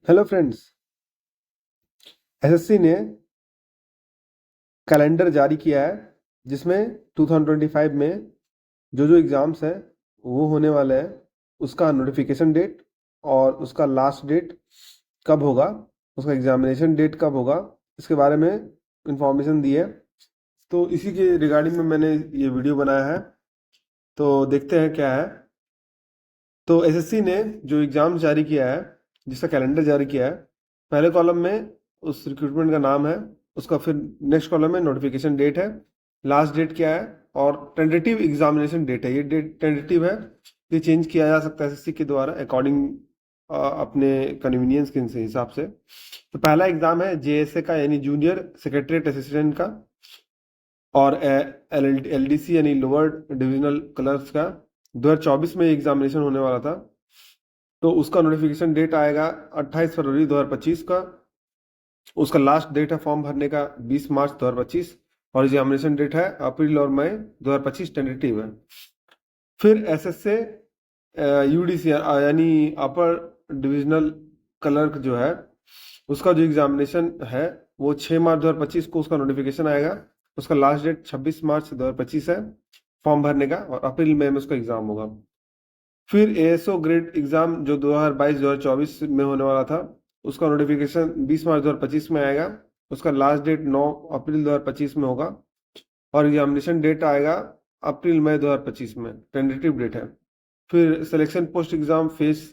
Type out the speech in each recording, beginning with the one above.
Hello friends. SSC ने calendar जारी किया है जिसमें 2025 में जो एग्ज़ाम्स हैं वो होने वाले हैं, उसका नोटिफिकेशन डेट और उसका लास्ट डेट कब होगा, उसका एग्जामिनेशन डेट कब होगा, इसके बारे में इंफॉर्मेशन दी है। तो इसी के रिगार्डिंग में मैंने ये वीडियो बनाया है। तो देखते हैं क्या है। तो एसएससी ने जो एग्ज़ाम जारी किया है, जिसका कैलेंडर जारी किया है, पहले कॉलम में उस रिक्रूटमेंट का नाम है, उसका फिर नेक्स्ट कॉलम में नोटिफिकेशन डेट है, लास्ट डेट क्या है और टेंटेटिव एग्जामिनेशन डेट है। ये डेट टेंटेटिव है, ये चेंज किया जा सकता है एसएससी के द्वारा अकॉर्डिंग अपने कन्वीनियंस के हिसाब से। तो पहला एग्ज़ाम है जेएसए का, यानी जूनियर सेक्रेटरीट असिस्टेंट का, और एलडीसी यानी लोअर डिविजनल क्लर्क्स का 2024 में एग्जामिनेशन होने वाला था। तो उसका नोटिफिकेशन डेट आएगा 28 फरवरी 2025 का। उसका लास्ट डेट है फॉर्म भरने का 20 मार्च 2025, और एग्जामिनेशन डेट है अप्रैल और मई 2025, टेंटेटिव है। फिर एसएस से यूडीसी यानी अपर डिविजनल क्लर्क जो है, उसका जो एग्जामिनेशन है वो 6 मार्च 2025 को उसका नोटिफिकेशन आएगा। उसका लास्ट डेट 26 मार्च 2025 है फॉर्म भरने का, और अप्रैल मई में उसका एग्जाम होगा। फिर एएसओ ग्रेड एग्जाम जो 2022-2024 में होने वाला था, उसका नोटिफिकेशन 20 मार्च 2025 में आएगा। उसका लास्ट डेट 9 अप्रैल 2025 में होगा, और एग्जामिनेशन डेट आएगा अप्रैल मई 2025 में, टेंटेटिव डेट है। फिर सिलेक्शन पोस्ट एग्जाम फेज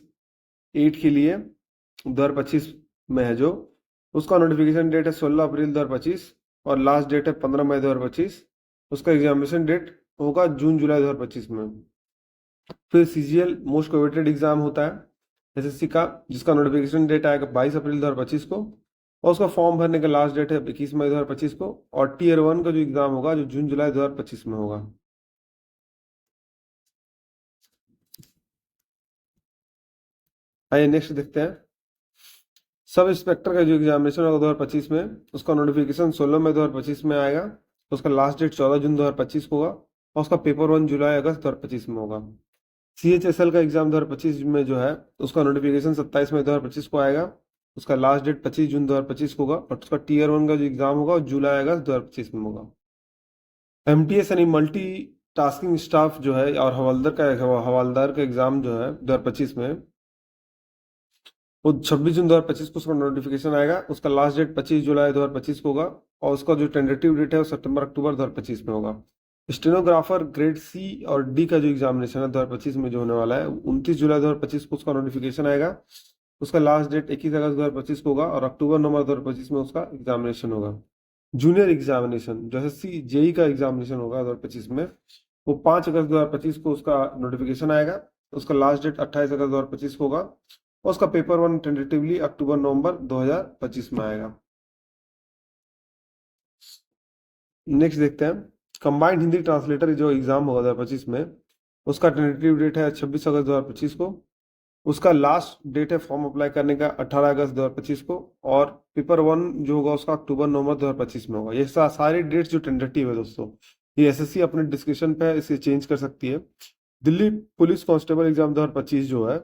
8 के लिए 2025 में है जो, उसका नोटिफिकेशन डेट है 16 अप्रैल 2025, और लास्ट डेट है 15 मई 2025। उसका एग्जामिनेशन डेट होगा जून जुलाई 2025 में। फिर सीजीएल मोस्ट कोवेटेड एग्जाम होता है एसएससी का, जिसका नोटिफिकेशन डेट आएगा 22 अप्रैल 2025 को, और उसका फॉर्म भरने का लास्ट डेट है 21 मई 2025 को। और टीयर 1 का जो एग्जाम होगा जो जून जुलाई 2025 में होगा। आइए नेक्स्ट देखते हैं। सब इंस्पेक्टर का जो एग्जामिनेशन होगा 2025 में, उसका नोटिफिकेशन 16 मई 2025 में आएगा। उसका लास्ट डेट 14 जून 2025 को होगा, और उसका पेपर 1 जुलाई अगस्त 2025 में होगा। सीएचएसएल का एग्जाम 2025 में जो है, उसका नोटिफिकेशन 27 मई 2025 को आएगा। उसका लास्ट डेट 25 जून 2025 को होगा, और उसका टीयर 1 का जो एग्जाम होगा वो जुलाई अगस्त 2025 में होगा। एमटीएस यानी मल्टी टास्किंग स्टाफ जो है, और हवालदार का एग्जाम जो है 2025 में, वो 26 जून 2025 को उसका नोटिफिकेशन आएगा। उसका लास्ट डेट 25 जुलाई 2025 को होगा, और उसका जो टेंटेटिव डेट है वो सितंबर अक्टूबर 2025 में होगा। स्टेनोग्राफर ग्रेड सी और डी का जो एग्जामिनेशन है 2025 में जो होने वाला है, 29 जुलाई 2025 को उसका नोटिफिकेशन आएगा। उसका लास्ट डेट 21 अगस्त 2025 को होगा, और अक्टूबर नवंबर 2025 में उसका एग्जामिनेशन होगा। जूनियर एग्जामिनेशन जो एसएससी जेई का एग्जामिनेशन होगा 2025 में, वो 5 अगस्त 2025 को उसका नोटिफिकेशन आएगा। उसका लास्ट डेट 28 अगस्त 2025 को होगा, और उसका पेपर 1 टेंटेटिवली अक्टूबर नवंबर 2025 में आएगा। नेक्स्ट देखते हैं। कंबाइंड हिंदी ट्रांसलेटर जो एग्जाम होगा 2025 में, उसका टेंटेटिव डेट है 26 अगस्त 2025 को। उसका लास्ट डेट है फॉर्म अप्लाई करने का 18 अगस्त 2025 को, और पेपर 1 जो होगा उसका अक्टूबर नवंबर 2025 में होगा। ये सारी डेट्स जो टेंटेटिव है दोस्तों, ये एसएससी अपने डिस्क्रिप्शन पे इसे चेंज कर सकती है। दिल्ली पुलिस कांस्टेबल एग्जाम 2025 जो है,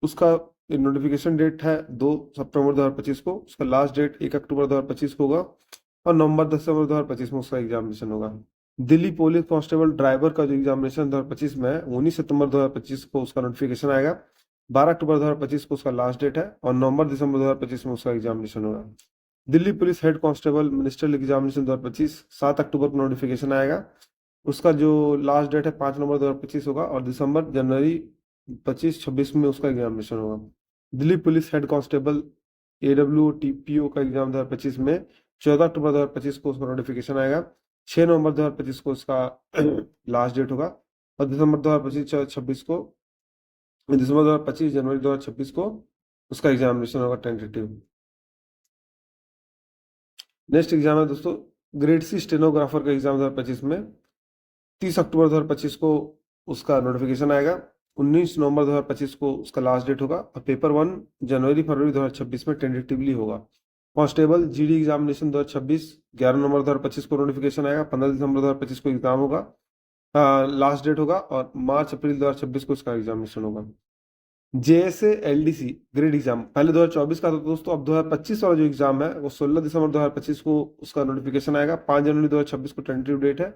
उसका नोटिफिकेशन डेट है 2 सितंबर 2025 को। उसका लास्ट डेट 1 अक्टूबर 2025 को होगा, और नवंबर दिसंबर 2025 में उसका एग्जामिनेशन होगा। दिल्ली पुलिस कांस्टेबल ड्राइवर का जो एग्जामिनेशन 2025 में है, 19 सितंबर 2025 को उसका नोटिफिकेशन आएगा। 12 अक्टूबर 2025 को उसका लास्ट डेट है, और नवंबर दिसंबर 2025 में उसका एग्जामिनेशन होगा। Delhi police head constable ministerial examination 2025 7 अक्टूबर को नोटिफिकेशन आएगा। उसका जो लास्ट डेट है 5 नवंबर 2025 होगा, और दिसंबर जनवरी 25-26 में उसका एग्जामिनेशन होगा। Delhi police head constable AW TPO का एग्जाम 2025 में 14 अक्टूबर 2025 को उसका नोटिफिकेशन आएगा। 6 नवंबर 2025 को उसका लास्ट डेट होगा, और दिसंबर 2025 को दिसंबर 2025 जनवरी 2026 को उसका एग्जामिनेशन होगा टेंटेटिव। नेक्स्ट एग्जाम है दोस्तों ग्रेड सी स्टेनोग्राफर का एग्जाम 2025 में। 30 अक्टूबर 2025 को उसका नोटिफिकेशन आएगा। 19 नवंबर 2025 को उसका लास्ट डेट होगा, और पेपर 1 जनवरी फरवरी 2026 में टेंटेटिवली होगा। कांस्टेबल जीडी एग्जामिनेशन 2026 11 नवंबर 2025 को नोटिफिकेशन आएगा। 15 दिसंबर 2025 को एग्जाम होगा, लास्ट डेट होगा, और मार्च अप्रैल 2026 को उसका एग्जामिनेशन होगा। जेएसए एलडीसी ग्रेड एग्जाम पहले 2024 का था दोस्तों, अब 2025 वाला जो एग्जाम है वो 16 दिसंबर 2025 को उसका नोटिफिकेशन आएगा। 5 जनवरी 2026 को टेंटेटिव डेट है,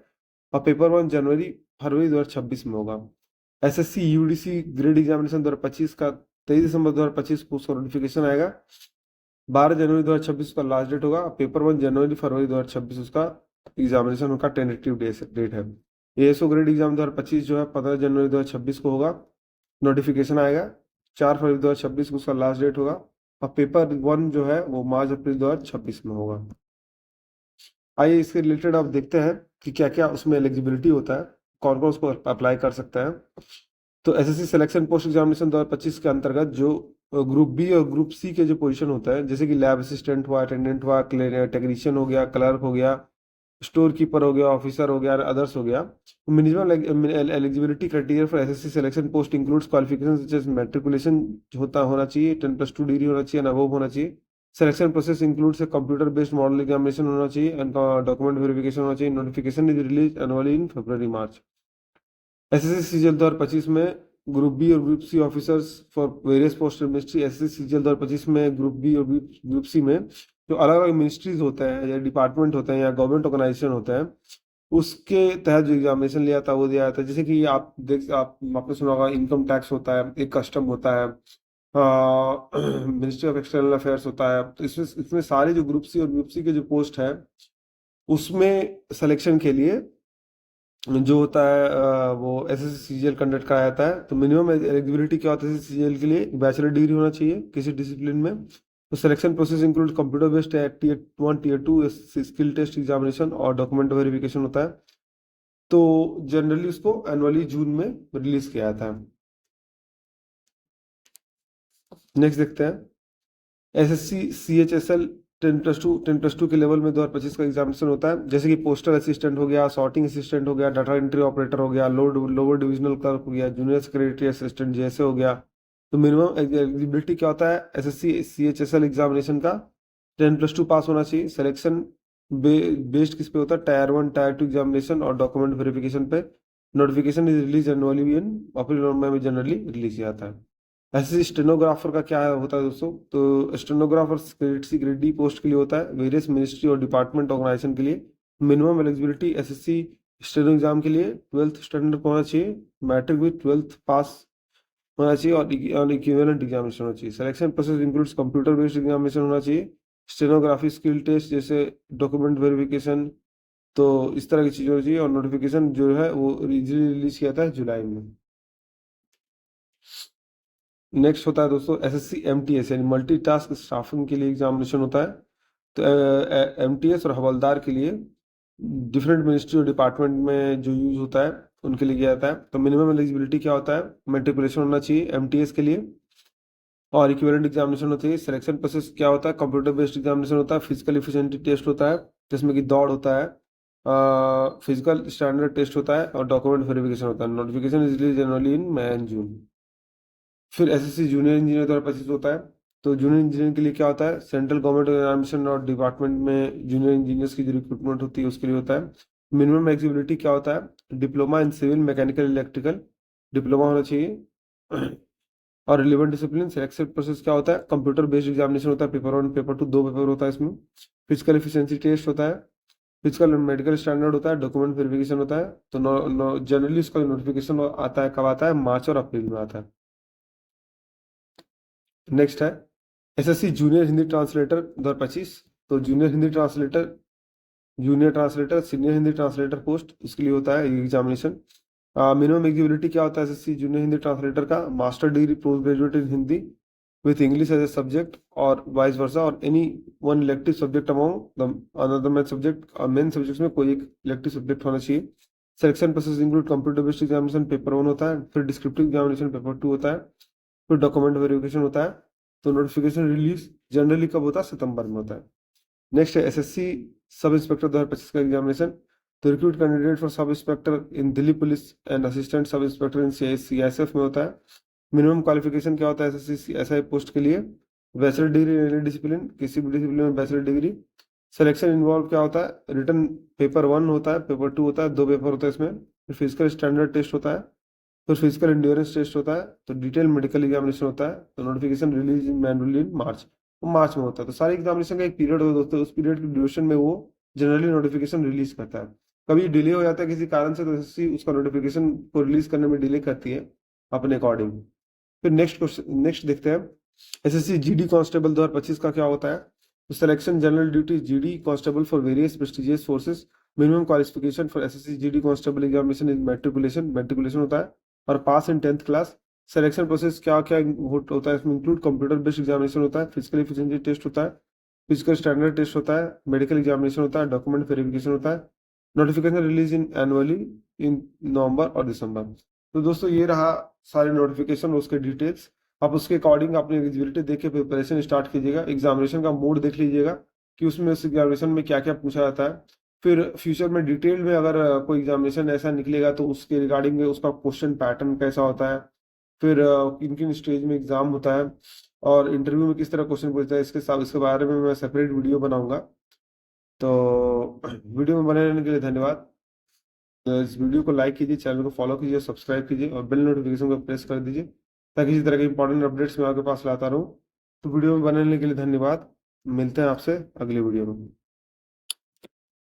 और पेपर 1 जनवरी फरवरी 2026 में होगा। एसएससी यूडीसी ग्रेड एग्जामिनेशन 2025 का 23 दिसंबर 2025 को उसका नोटिफिकेशन आएगा। 12 जनवरी 2026 का लास्ट डेट होगा। पेपर 1 जनवरी फरवरी 2026 उसका एग्जामिनेशन का टेंटेटिव डेट है। एएसओ ग्रेड एग्जाम 2025 जो है 15 जनवरी 2026 को होगा, नोटिफिकेशन आएगा। 4 फरवरी 2026 को उसका लास्ट डेट होगा, और पेपर 1 जो है वो मार्च अप्रैल 2026 में होगा। आइए इसके रिलेटेड आप देखते हैं कि क्या क्या उसमें एलिजिबिलिटी होता है, कौन कौन उसको अप्लाई कर सकता है। तो एसएससी सिलेक्शन पोस्ट एग्जामिनेशन 2025 के अंतर्गत जो ग्रुप बी और ग्रुप सी के जो पोजीशन होता है, जैसे कि लैब असिस्टेंट हुआ, अटेंडेंट हुआ, टेक्नीशियन हो गया, क्लर्क हो गया, स्टोर कीपर हो गया, ऑफिसर हो गया, अदर्स हो गया। Minimum eligibility criteria for SSC selection post includes qualification such as matriculation होना चाहिए, 10+2 डिग्री होना चाहिए एंड अबव होना चाहिए। Selection process includes a computer based model examination होना चाहिए एंड डॉक्यूमेंट वेरिफिकेशन होना चाहिए। Notification is release annually in February March. SSC CGL 2025 में ग्रुप बी और group C officers for various post ministry. SSC CGL 2025 में group B और group C में जो अलग अलग मिनिस्ट्रीज होते हैं या डिपार्टमेंट होते हैं या गवर्नमेंट ऑर्गेनाइजेशन होते हैं, उसके तहत जो एग्जामिनेशन लिया था वो दिया जाता है। जैसे कि आपने सुना होगा, इनकम टैक्स होता है, एक कस्टम होता है, मिनिस्ट्री ऑफ एक्सटर्नल अफेयर्स होता है। तो इसमें इसमें सारे जो ग्रुप सी और ग्रुप सी के जो पोस्ट है उसमें सिलेक्शन के लिए जो होता है वो एसएससी सीजीएल कंडक्ट कराया जाता है। तो मिनिमम एलिजिबिलिटी क्या होता है एसएससी सीजीएल के लिए? बैचलर डिग्री होना चाहिए किसी डिसिप्लिन में। तो selection process include computer based tier 1 tier 2 skill test examination और डॉक्यूमेंट वेरिफिकेशन होता है। तो जनरली उसको एनुअली जून में रिलीज किया जाता है। नेक्स्ट देखते हैं एसएससी सीएचएसएल 10+2 के लेवल में 2025 का एग्जामिनेशन होता है। जैसे कि पोस्टल असिस्टेंट हो गया, सॉर्टिंग असिस्टेंट हो गया, डाटा एंट्री ऑपरेटर हो गया, लोअर डिविजनल क्लर्क हो गया, जूनियर सेक्रेटरी असिस्टेंट जैसे हो गया। तो मिनिमम एलिजिबिलिटी क्या होता है एसएससी सीएचएसएल एग्जामिनेशन का? 10+2 पास होना चाहिए। सिलेक्शन बेस्ड किस पे होता है? टायर 1 टायर 2 एग्जामिनेशन और डॉक्यूमेंट वेरिफिकेशन पे। Notification is release annually in April November में जनरली रिलीज किया जाता है। ऐसे स्टेनोग्राफर का क्या होता है दोस्तों? तो stenographer grade C grade D post के लिए होता है, वेरियस मिनिस्ट्री और डिपार्टमेंट ऑर्गेनाइजेशन के लिए। Minimum eligibility SSC steno exam के लिए 12th स्टैंडर्ड होना चाहिए, मैट्रिक विद 12th पास होना चाहिए, और इक्विवेलेंट एग्जामिनेशन होना चाहिए। Selection process includes computer based examination होना चाहिए, स्टेनोग्राफी स्किल टेस्ट जैसे डॉक्यूमेंट वेरिफिकेशन। तो इस तरह की चीज़ होनी चाहिए, और नोटिफिकेशन जो है वो रिलीज किया था जुलाई में। नेक्स्ट होता है दोस्तों एसएससी एमटीएस यानी मल्टीटास्क स्टाफिंग के लिए एग्जामिनेशन होता है। तो एमटीएस और हवलदार के लिए डिफरेंट मिनिस्ट्री और डिपार्टमेंट में जो यूज होता है उनके लिए किया जाता है। तो मिनिमम एलिजिबिलिटी क्या होता है? मेट्रिकुलेशन होना चाहिए एमटीएस के लिए, और इक्विवेलेंट एग्जामिनेशन होती है। सिलेक्शन प्रोसेस क्या होता है? कंप्यूटर बेस्ड एग्जामिनेशन होता है, फिजिकल एफिशिएंसी टेस्ट होता है जिसमें कि दौड़ होता है, फिजिकल स्टैंडर्ड टेस्ट होता है, और डॉक्यूमेंट वेरिफिकेशन होता है। Notification is release generally in May and June. फिर एसएससी जूनियर इंजीनियर 2025 होता है। तो जूनियर इंजीनियर के लिए क्या होता है? सेंट्रल गवर्नमेंट एग्जामिनेशन और डिपार्टमेंट में जूनियर इंजीनियर्स की जो रिक्रूटमेंट होती है उसके लिए होता है। मिनिमम एलिजिबिलिटी क्या होता है? Diploma in civil mechanical electrical diploma होना चाहिए। और रिलेवेंट डिसिप्लिन। सिलेक्शन प्रोसेस क्या होता है? कंप्यूटर बेस्ड एग्जामिनेशन होता है, पेपर 1 पेपर 2 दो पेपर होता है इसमें। फिजिकल एफिशिएंसी टेस्ट होता है, फिजिकल एंड मेडिकल स्टैंडर्ड होता है, डॉक्यूमेंट वेरिफिकेशन होता है। तो जनरली उसका नोटिफिकेशन आता है, कब आता है? मार्च और अप्रैल में आता है। नेक्स्ट है एसएससी जूनियर हिंदी ट्रांसलेटर 2025। तो junior translator, senior Hindi translator post उसके लिए होता है एग्जामिनेशन। मिनिमम एलिजिबिलिटी क्या होता है एसएससी जूनियर हिंदी ट्रांसलेटर का? Master degree post graduate in Hindi with English as a subject और वाइस वर्सा, और any one elective subject among the another main subject. Main subjects में कोई एक इलेक्टिव सब्जेक्ट होना चाहिए। Selection process include computer based examination paper 1 होता है, फिर डिस्क्रिप्टिव एग्जामिनेशन पेपर 2 होता है, फिर डॉक्यूमेंट वेरिफिकेशन होता है। तो नोटिफिकेशन रिलीज जनरली कब होता है? सितंबर में होता है। नेक्स्ट है एसएससी सब इंस्पेक्टर 2025 का एग्जामिनेशन। तो recruit candidate for sub inspector in Delhi police and assistant sub inspector in CISF में होता है। मिनिमम क्वालिफिकेशन क्या होता है एसएससी एसआई पोस्ट के लिए? Bachelor degree in any discipline, किसी भी डिसिप्लिन में बैचलर डिग्री। सिलेक्शन इन्वॉल्व क्या होता है? रिटर्न पेपर 1 होता है, पेपर 2 होता है, दो पेपर होता है इसमें। फिर फिजिकल स्टैंडर्ड टेस्ट होता है, फिर फिजिकल एंड्योरेंस टेस्ट होता है, तो डिटेल मेडिकल एग्जामिनेशन होता है, तो नोटिफिकेशन रिलीज मैनुअली इन मार्च, वो मार्च में होता है। तो सारे एग्जामिनेशन का एक पीरियड होता है दोस्तों, उस पीरियड की ड्यूरेशन में वो जनरली नोटिफिकेशन रिलीज करता है। कभी डिले हो जाता है किसी कारण से, तो एसएससी उसका नोटिफिकेशन को रिलीज करने में डिले करती है अपने अकॉर्डिंग। फिर नेक्स्ट देखते हैं एसएससी जीडी कांस्टेबल 2025 का क्या होता है। तो selection general duty GD constable for various prestigious forces, minimum qualification for SSC GD constable examination is matriculation होता है और पास इन 10th क्लास। सिलेक्शन प्रोसेस क्या क्या होता है इसमें, इंक्लूड कंप्यूटर बेस्ड एग्जामिनेशन होता है, फिजिकल एफिशिएंसी टेस्ट होता है, फिजिकल स्टैंडर्ड टेस्ट होता है, मेडिकल एग्जामिनेशन होता है, डॉक्यूमेंट वेरिफिकेशन होता है। Notification release in annually in November और दिसंबर। तो दोस्तों ये रहा सारे नोटिफिकेशन, उसके डिटेल्स। आप उसके अकॉर्डिंग अपनी एलिजिबिलिटी देख के प्रिपरेशन स्टार्ट कीजिएगा। एग्जामिनेशन का मोड देख लीजिएगा कि उसमें उस एग्जामिनेशन में क्या क्या पूछा जाता है। फिर फ्यूचर में डिटेल में अगर कोई एग्जामिनेशन ऐसा निकलेगा तो उसके रिगार्डिंग उसका क्वेश्चन पैटर्न कैसा होता है, फिर किन किन स्टेज में एग्जाम होता है और इंटरव्यू में किस तरह क्वेश्चन पूछता है, इसके बारे में मैं सेपरेट वीडियो बनाऊंगा। तो वीडियो में बने रहने के लिए धन्यवाद। तो इस वीडियो को लाइक कीजिए, चैनल को फॉलो कीजिए, सब्सक्राइब कीजिए और बेल नोटिफिकेशन को प्रेस कर दीजिए ताकि इसी तरह के इंपॉर्टेंट अपडेट्स मैं आपके पास लाता रहूँ। तो वीडियो में बने रहने के लिए धन्यवाद। मिलते हैं आपसे अगली वीडियो में।